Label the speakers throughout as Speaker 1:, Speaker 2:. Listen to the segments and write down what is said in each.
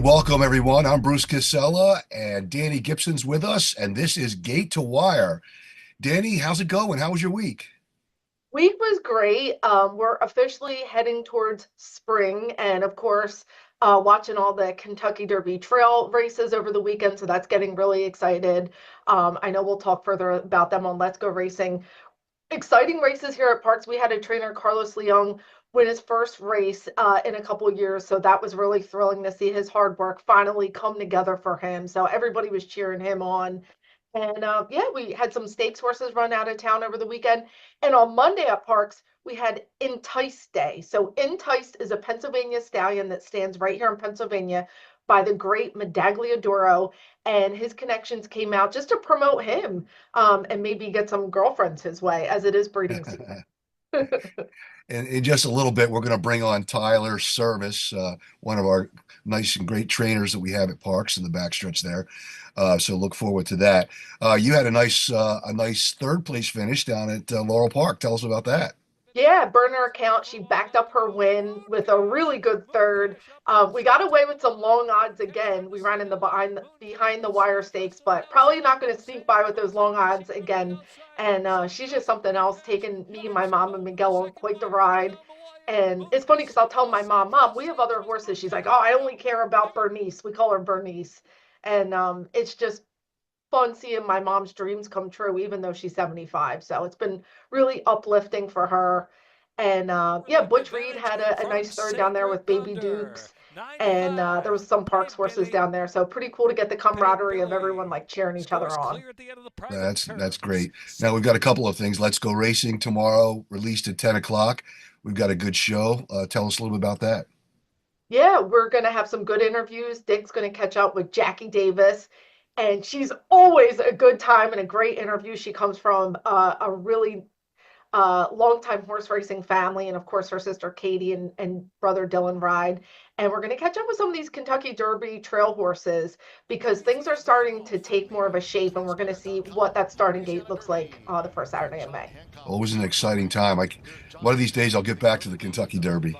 Speaker 1: welcome everyone. I'm Bruce Casella and Dani Gibson's with us, and this is Gate to Wire. Dani, how's it going? How was your week?
Speaker 2: Week was great. We're officially heading towards spring, and of course, watching all the Kentucky Derby trail races over the weekend. So that's getting really excited. I know we'll talk further about them on Let's Go Racing. Exciting races here at Parx. We had a trainer, Carlos Leong, win his first race in a couple of years. So that was really thrilling to see his hard work finally come together for him. So everybody was cheering him on. And yeah, we had some stakes horses run out of town over the weekend. And on Monday at Parx, we had Enticed Day. So Enticed is a Pennsylvania stallion that stands right here in Pennsylvania by the great Medagliadoro. And his connections came out just to promote him and maybe get some girlfriends his way as it is breeding season.
Speaker 1: And in just a little bit, we're going to bring on Tyler Servis, one of our nice and great trainers that we have at Parx in the backstretch there. So look forward to that. You had a nice third place finish down at Laurel Park. Tell us about that.
Speaker 2: Yeah, burner account. She backed up her win with a really good third. We got away with some long odds again. We ran in the behind the wire stakes, but probably not going to sneak by with those long odds again. And she's just something else, taking me, my mom, and Miguel on quite the ride. And it's funny because I'll tell my mom, we have other horses. She's like, oh, I only care about Bernice. We call her Bernice. And it's just fun seeing my mom's dreams come true, even though she's 75. So it's been really uplifting for her. And yeah, Butch Reed had a nice third down there with Baby Dukes. And there was some Parks horses down there. So pretty cool to get the camaraderie of everyone like cheering each other on.
Speaker 1: That's great. Now we've got a couple of things. Let's Go Racing tomorrow, released at 10 o'clock. We've got a good show. Tell us a little bit about that.
Speaker 2: Yeah, we're going to have some good interviews. Dick's going to catch up with Jackie Davis. And she's always a good time and a great interview. She comes from a really longtime horse racing family, and of course her sister Katie and brother Dylan ride. And we're going to catch up with some of these Kentucky Derby trail horses because things are starting to take more of a shape, and we're going to see what that starting gate looks like the first Saturday in May.
Speaker 1: Always an exciting time. One of these days I'll get back to the Kentucky Derby.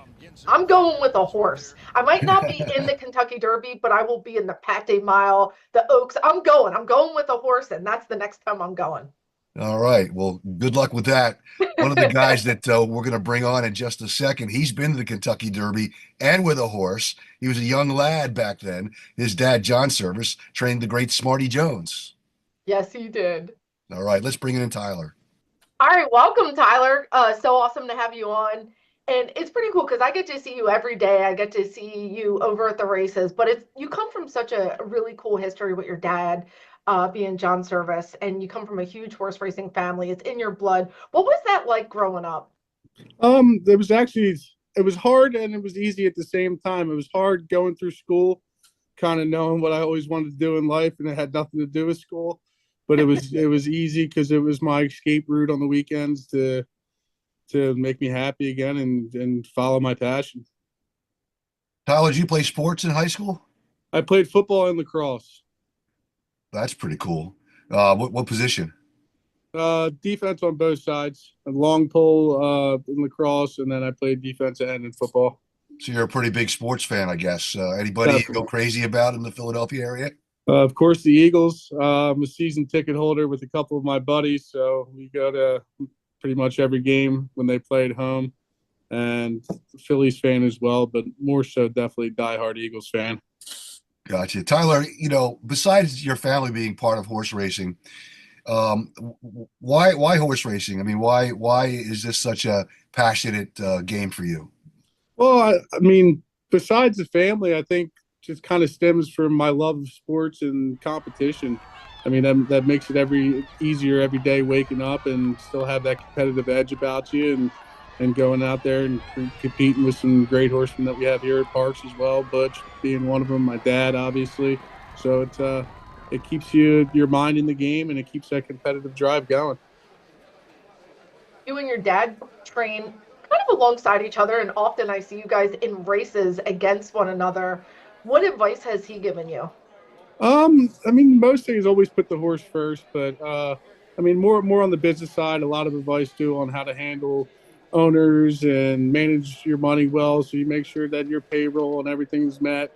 Speaker 2: I'm going with a horse. I might not be in the Kentucky Derby, but I will be in the Pate Mile, the Oaks. I'm going. I'm going with a horse, and that's the next time I'm going.
Speaker 1: All right. Well, good luck with that. One of the guys that we're going to bring on in just a second, he's been to the Kentucky Derby and with a horse. He was a young lad back then. His dad, John Servis, trained the great Smarty Jones.
Speaker 2: Yes, he did.
Speaker 1: All right. Let's bring in Tyler.
Speaker 2: All right. Welcome, Tyler. So awesome to have you on. And it's pretty cool because I get to see you every day. I get to see you over at the races, but you come from such a really cool history with your dad being John Service, and you come from a huge horse racing family. It's in your blood. What was that like growing up?
Speaker 3: It was hard and it was easy at the same time. It was hard going through school, kind of knowing what I always wanted to do in life, and it had nothing to do with school. But it was easy because it was my escape route on the weekends to make me happy again and follow my passion.
Speaker 1: Tyler, did you play sports in high school?
Speaker 3: I played football and lacrosse.
Speaker 1: That's pretty cool. What position?
Speaker 3: Defense on both sides. A long pole in lacrosse, and then I played defensive end in football.
Speaker 1: So you're a pretty big sports fan, I guess. Anybody you go crazy about in the Philadelphia area?
Speaker 3: Of course, the Eagles. I'm a season ticket holder with a couple of my buddies, so we go to pretty much every game when they play at home. And Phillies fan as well, but more so definitely diehard Eagles fan.
Speaker 1: Gotcha. Tyler, besides your family being part of horse racing, why horse racing? I mean, why is this such a passionate game for you?
Speaker 3: Well, I mean, besides the family, I think just kind of stems from my love of sports and competition. I mean, that makes it easier every day waking up and still have that competitive edge about you and going out there and competing with some great horsemen that we have here at Parx as well. Butch being one of them, my dad, obviously. So it keeps your mind in the game, and it keeps that competitive drive going.
Speaker 2: You and your dad train kind of alongside each other, and often I see you guys in races against one another. What advice has he given you?
Speaker 3: I mean, most things always put the horse first, but I mean, more on the business side, a lot of advice too on how to handle owners and manage your money well, so you make sure that your payroll and everything's met,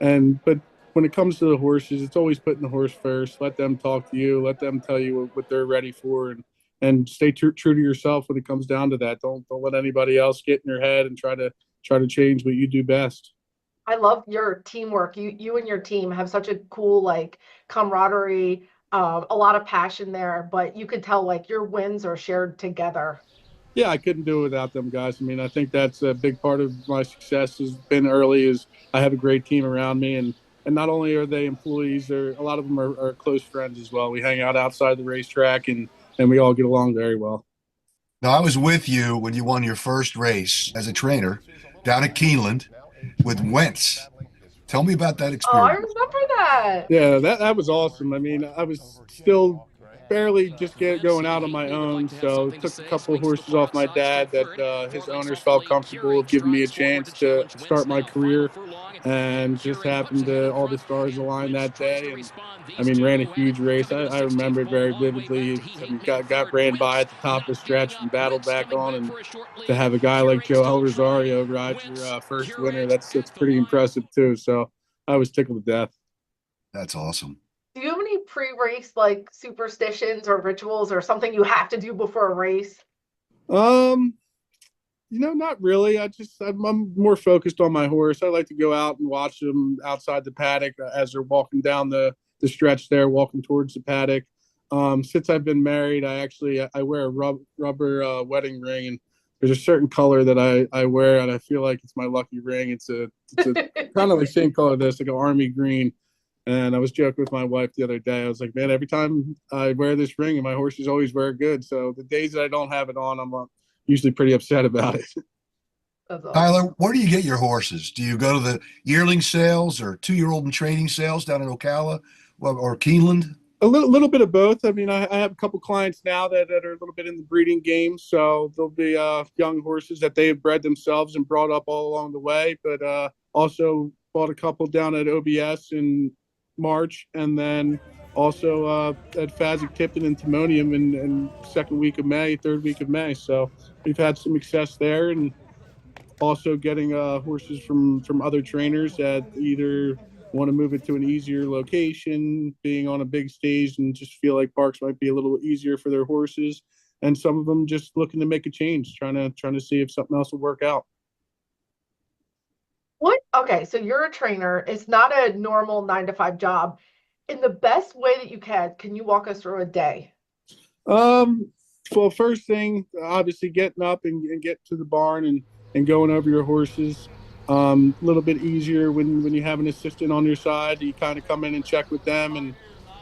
Speaker 3: But when it comes to the horses, it's always putting the horse first. Let them talk to you. Let them tell you what they're ready for, and stay true to yourself when it comes down to that. Don't let anybody else get in your head and try to change what you do best.
Speaker 2: I love your teamwork. You and your team have such a cool like camaraderie, a lot of passion there, but you could tell like your wins are shared together.
Speaker 3: Yeah, I couldn't do it without them guys. I mean, I think that's a big part of my success has been early is I have a great team around me and not only are they employees, they're a lot of them are close friends as well. We hang out outside the racetrack and we all get along very well.
Speaker 1: Now, I was with you when you won your first race as a trainer down at Keeneland with Wentz. Tell me about that
Speaker 2: Oh, I
Speaker 1: experience.
Speaker 2: remember that.
Speaker 3: Yeah, that was awesome. I mean, I was still barely just going out on my own, so it took a couple of horses off my dad that his owners felt comfortable of giving me a chance to start my career, and just happened to all the stars align that day, and I mean, ran a huge race. I remember it very vividly. I mean, got ran by at the top of the stretch and battled back on, and to have a guy like Joe El Rosario ride your first winner, that's pretty impressive too. So I was tickled to death.
Speaker 1: That's awesome.
Speaker 2: Do you have any pre-race like superstitions or rituals or something you have to do before a race?
Speaker 3: Um, not really. I'm more focused on my horse. I like to go out and watch them outside the paddock as they're walking down the stretch there, walking towards the paddock. Since I've been married, I wear a rubber wedding ring, and there's a certain color that I wear, and I feel like it's my lucky ring. It's a kind of the same color this, like an army green. And I was joking with my wife the other day. I was like, man, every time I wear this ring, and my horses always wear good. So the days that I don't have it on, I'm usually pretty upset about it.
Speaker 2: That's
Speaker 1: Tyler,
Speaker 2: awesome.
Speaker 1: where do you get your horses? Do you go to the yearling sales or 2-year-old and training sales down in Ocala or Keeneland?
Speaker 3: A little bit of both. I mean, I have a couple clients now that are a little bit in the breeding game, so there'll be young horses that they've bred themselves and brought up all along the way. But also bought a couple down at OBS in March, and then also at Fasig Tipton and Timonium in second week of May, third week of May. So we've had some success there, and also getting horses from other trainers that either want to move it to an easier location, being on a big stage, and just feel like Parx might be a little easier for their horses. And some of them just looking to make a change, trying to see if something else will work out.
Speaker 2: What? Okay, so you're a trainer. It's not a normal 9 to 5 job. In the best way that you can you walk us through a day?
Speaker 3: Um, well, first thing, obviously getting up and getting to the barn and going over your horses. A little bit easier when you have an assistant on your side. You kind of come in and check with them,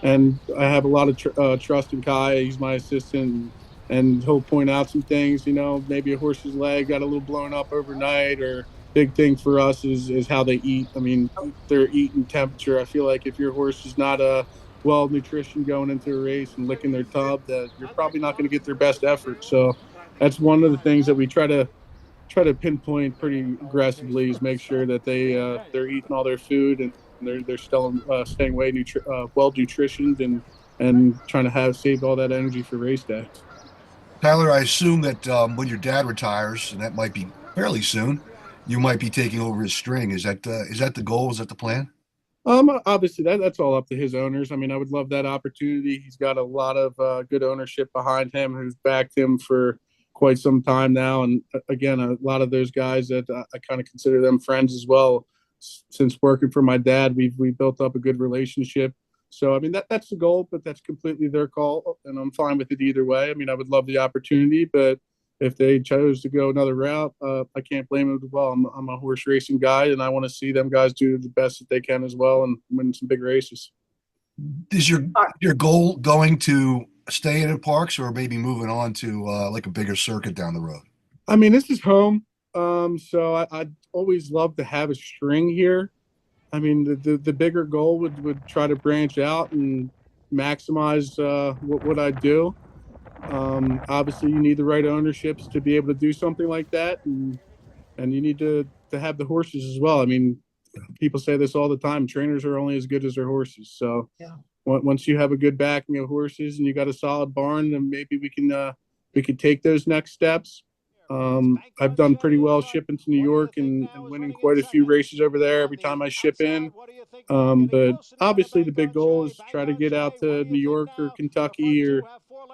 Speaker 3: and I have a lot of trust in Kai. He's my assistant, and he'll point out some things. Maybe a horse's leg got a little blown up overnight, or big thing for us is how they eat. I mean, their eating temperature. I feel like if your horse is not a well nutrition going into a race and licking their tub, that you're probably not going to get their best effort. So that's one of the things that we try to pinpoint pretty aggressively is make sure that they're eating all their food and they're still staying well nutritioned and trying to have saved all that energy for race day.
Speaker 1: Tyler, I assume that when your dad retires, and that might be fairly soon, you might be taking over his string. Is that the goal? Is that the plan?
Speaker 3: Obviously that's all up to his owners. I mean, I would love that opportunity. He's got a lot of good ownership behind him who's backed him for quite some time now. And again, a lot of those guys that I kind of consider them friends as well. Since working for my dad, we built up a good relationship. So, I mean, that's the goal, but that's completely their call. And I'm fine with it either way. I mean, I would love the opportunity, but if they chose to go another route, I can't blame them as well. I'm a horse racing guy, and I want to see them guys do the best that they can as well and win some big races.
Speaker 1: Is your goal going to stay in Parks or maybe moving on to like a bigger circuit down the road?
Speaker 3: I mean, this is home, so I'd always love to have a string here. I mean, the bigger goal would try to branch out and maximize what I do. Obviously, you need the right ownerships to be able to do something like that, and you need to have the horses as well. I mean, people say this all the time: trainers are only as good as their horses. So,
Speaker 2: Yeah.
Speaker 3: once you have a good backing of horses and you got a solid barn, then maybe we can take those next steps. I've done pretty well shipping to New York and winning quite a few races over there every time I ship in. But obviously the big goal is try to get out to New York or Kentucky or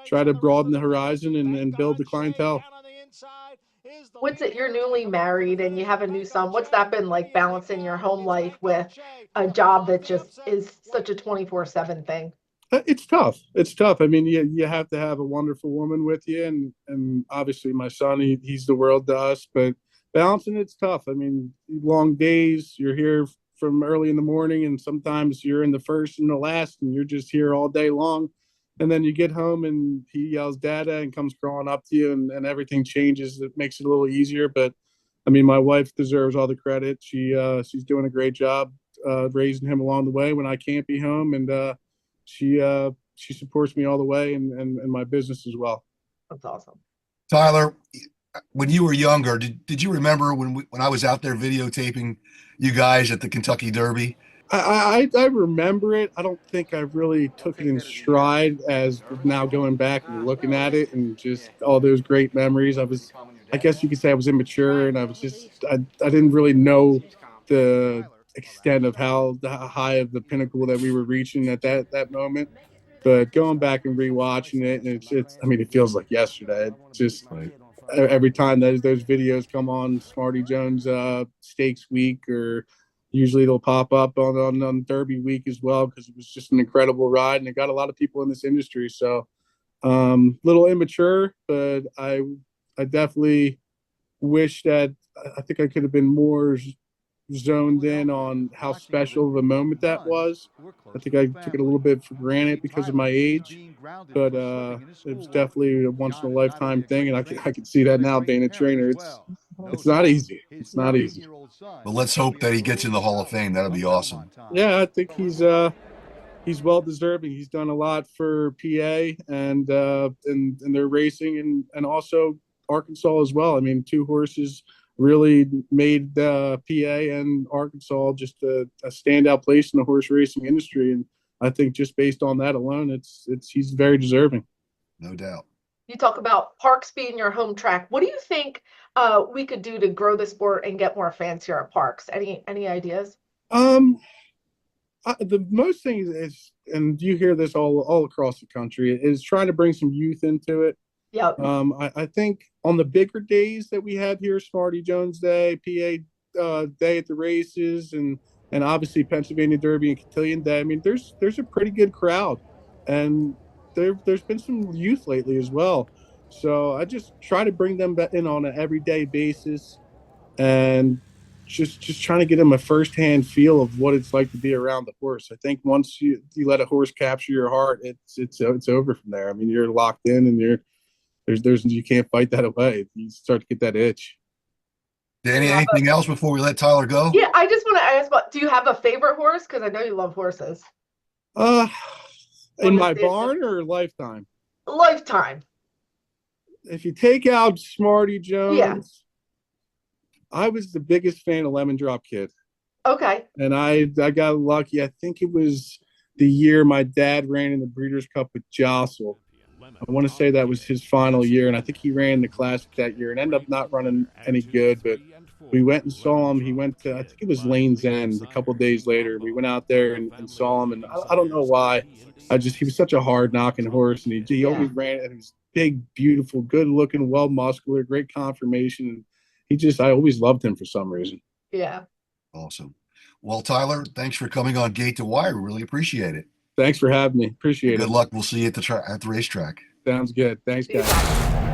Speaker 3: try to broaden the horizon and build the clientele.
Speaker 2: What's it? You're newly married and you have a new son. What's that been like balancing your home life with a job that just is such a 24/7 thing?
Speaker 3: It's tough. It's tough. I mean, you have to have a wonderful woman with you, and obviously my son, he's the world to us. But balancing it's tough. I mean, long days. You're here from early in the morning, and sometimes you're in the first and the last, and you're just here all day long. And then you get home, and he yells "Dada" and comes crawling up to you, and everything changes. It makes it a little easier. But I mean, my wife deserves all the credit. She's doing a great job raising him along the way when I can't be home, and she supports me all the way and my business as well.
Speaker 2: That's awesome.
Speaker 1: Tyler, when you were younger, did you remember when I was out there videotaping you guys at the Kentucky Derby?
Speaker 3: I remember it. I don't think I really took it in stride as now going back and looking at it and just all those great memories. I guess you could say I was immature and I didn't really know the extent of how high of the pinnacle that we were reaching at that moment. But going back and rewatching it, and it's I mean, it feels like yesterday. It's just
Speaker 1: Right.
Speaker 3: every time those videos come on Smarty Jones Stakes Week, or usually they'll pop up on Derby Week as well, because it was just an incredible ride and it got a lot of people in this industry. So little immature, but I definitely wish that I think I could have been more zoned in on how special of a moment that was. I think I took it a little bit for granted because of my age, but it was definitely a once in a lifetime thing, and I can see that now being a trainer. It's not easy. It's not easy.
Speaker 1: But let's hope that he gets in the Hall of Fame. That'll be awesome.
Speaker 3: Yeah, I think he's well deserving. He's done a lot for PA and their racing and also Arkansas as well. I mean, two horses really made PA and Arkansas just a standout place in the horse racing industry. And I think just based on that alone, he's very deserving.
Speaker 1: No doubt.
Speaker 2: You talk about Parx being your home track. What do you think we could do to grow the sport and get more fans here at Parx? Any ideas?
Speaker 3: The most thing is, and you hear this all across the country, is trying to bring some youth into it.
Speaker 2: Yeah.
Speaker 3: I think on the bigger days that we have here, Smarty Jones Day, PA Day at the races, and obviously Pennsylvania Derby and Cotillion Day. I mean, there's a pretty good crowd, and there's been some youth lately as well. So I just try to bring them in on an everyday basis, and just trying to get them a firsthand feel of what it's like to be around the horse. I think once you let a horse capture your heart, it's over from there. I mean, you're locked in, and you can't fight that away. You start to get that itch.
Speaker 1: Danny, anything else before we let Tyler go?
Speaker 2: Yeah, I just want to ask about, do you have a favorite horse? Because I know you love horses.
Speaker 3: In my barn or lifetime?
Speaker 2: Lifetime.
Speaker 3: If you take out Smarty Jones,
Speaker 2: yeah.
Speaker 3: I was the biggest fan of Lemon Drop Kid.
Speaker 2: Okay.
Speaker 3: And I got lucky. I think it was the year my dad ran in the Breeders' Cup with Jostle. I want to say that was his final year, and I think he ran the Classic that year and ended up not running any good. But we went and saw him. He went to, I think it was Lane's End a couple of days later. We went out there and saw him, and I don't know why. He was such a hard knocking horse, and he always ran. And he was big, beautiful, good looking, well muscular, great conformation. And I always loved him for some reason.
Speaker 2: Yeah.
Speaker 1: Awesome. Well, Tyler, thanks for coming on Gate to Wire. We really appreciate it.
Speaker 3: Thanks for having me. Appreciate it.
Speaker 1: Good luck. We'll see you at the racetrack.
Speaker 3: Sounds good. Thanks, guys.